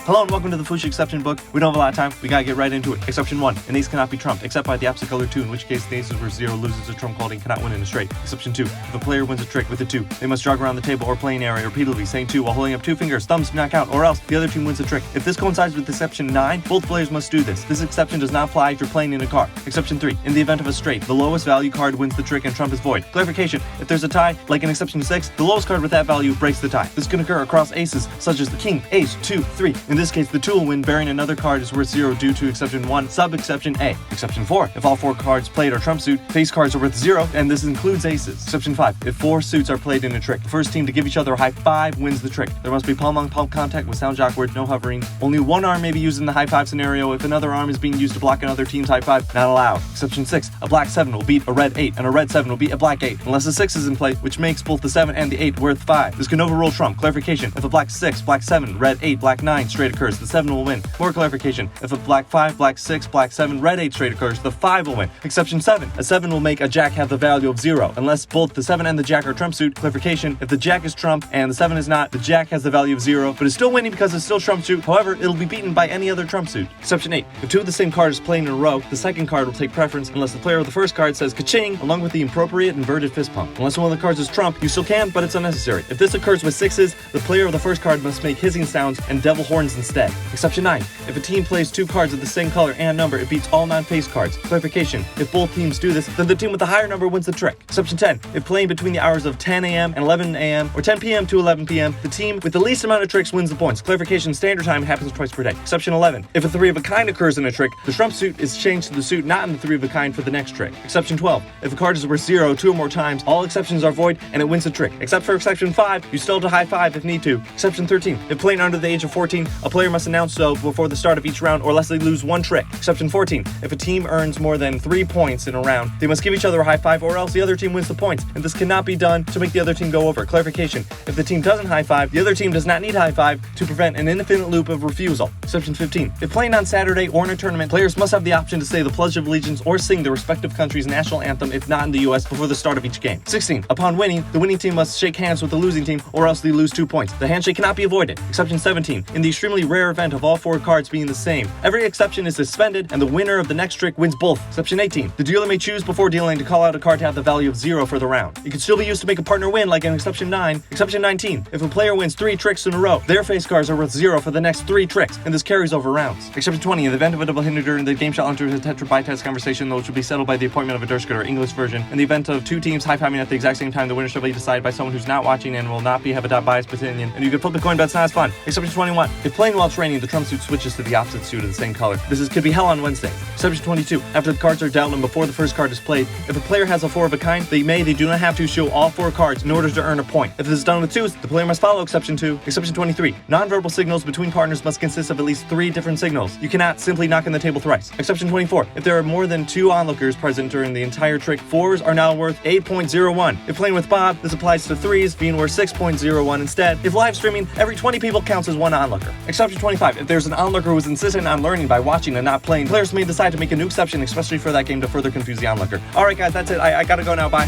Hello and welcome to the Füsh Exception Book. We don't have a lot of time, we gotta get right into it. Exception 1. An ace cannot be trumped, except by the opposite color 2, in which case the ace is worth 0 loses a trump quality and cannot win in a straight. Exception 2. If a player wins a trick with a 2, they must jog around the table or playing area repeatedly, saying 2 while holding up 2 fingers, thumbs do not count, or else the other team wins the trick. If this coincides with exception 9, both players must do this. This exception does not apply if you're playing in a car. Exception 3. In the event of a straight, the lowest value card wins the trick and trump is void. Clarification: if there's a tie, like in exception 6, the lowest card with that value breaks the tie. This can occur across aces, such as the king, ace, 2, 3. In this case, the 2 will win, bearing another card is worth 0 due to exception 1, sub-exception A. Exception 4. If all 4 cards played are trump suit, face cards are worth 0, and this includes aces. Exception 5. If 4 suits are played in a trick, the first team to give each other a high five wins the trick. There must be palm-on-palm contact with sound awkward, no hovering. Only one arm may be used in the high five scenario. If another arm is being used to block another team's high five, not allowed. Exception 6. A black 7 will beat a red 8, and a red 7 will beat a black 8, unless a 6 is in play, which makes both the 7 and the 8 worth 5. This can overrule trump. Clarification: if a black 6, black 7, red 8, black 9 straight occurs, the 7 will win. More clarification: if a black 5, black 6, black 7, red 8 straight occurs, the 5 will win. Exception 7. A 7 will make a jack have the value of 0, unless both the 7 and the jack are trump suit. Clarification: if the jack is trump and the 7 is not, the jack has the value of 0, but is still winning because it's still trump suit. However, it'll be beaten by any other trump suit. Exception 8. If 2 of the same card is playing in a row, the second card will take preference unless the player of the first card says ka-ching, along with the appropriate inverted fist pump. Unless one of the cards is trump, you still can, but it's unnecessary. If this occurs with 6s, the player of the first card must make hissing sounds and devil horns instead. Exception 9. If a team plays 2 cards of the same color and number, it beats all non-face cards. Clarification: if both teams do this, then the team with the higher number wins the trick. Exception 10. If playing between the hours of 10 a.m. and 11 a.m. or 10 p.m. to 11 p.m., the team with the least amount of tricks wins the points. Clarification: standard time happens twice per day. Exception 11. If a 3 of a kind occurs in a trick, the trump suit is changed to the suit not in the 3 of a kind for the next trick. Exception 12. If a card is worth 0 2 or more times, all exceptions are void and it wins the trick. Except for exception 5, you still have to high five if need to. Exception 13. If playing under the age of 14, a player must announce so before the start of each round or lest they lose 1 trick. Exception 14. If a team earns more than 3 points in a round, they must give each other a high five or else the other team wins the points, and this cannot be done to make the other team go over. Clarification: if the team doesn't high five, the other team does not need high five to prevent an infinite loop of refusal. Exception 15. If playing on Saturday or in a tournament, players must have the option to say the Pledge of Allegiance or sing the respective country's national anthem if not in the US before the start of each game. 16. Upon winning, the winning team must shake hands with the losing team or else they lose 2 points. The handshake cannot be avoided. Exception 17. In the extremely rare event of all 4 cards being the same, every exception is suspended and the winner of the next trick wins both. Exception 18. The dealer may choose before dealing to call out a card to have the value of 0 for the round. It can still be used to make a partner win like in exception 9. Exception 19. If a player wins 3 tricks in a row, their face cards are worth 0 for the next 3 tricks, and this carries over rounds. Exception 20. In the event of a double hinder during the game shall enter a tetra-bytes conversation, which will be settled by the appointment of a Durskit or English version. In the event of 2 teams high-fiving at the exact same time, the winner shall be decided by someone who's not watching and will not have a biased opinion, and you can flip the coin, but it's not as fun. Exception 21. If playing while training, the trump suit switches to the opposite suit of the same color. Could be hell on Wednesday. Exception 22. After the cards are dealt and before the first card is played, if a player has a 4 of a kind, they do not have to show all 4 cards in order to earn a point. If this is done with 2s, the player must follow exception 2. Exception 23. Non-verbal signals between partners must consist of at least 3 different signals. You cannot simply knock on the table thrice. Exception 24. If there are more than 2 onlookers present during the entire trick, 4s are now worth 8.01. If playing with Bob, this applies to 3s being worth 6.01 instead. If live streaming, every 20 people counts as 1 onlooker. Exception 25. If there's an onlooker who is insistent on learning by watching and not playing, players may decide to make a new exception especially for that game to further confuse the onlooker. Alright guys, that's it. I gotta go now. Bye.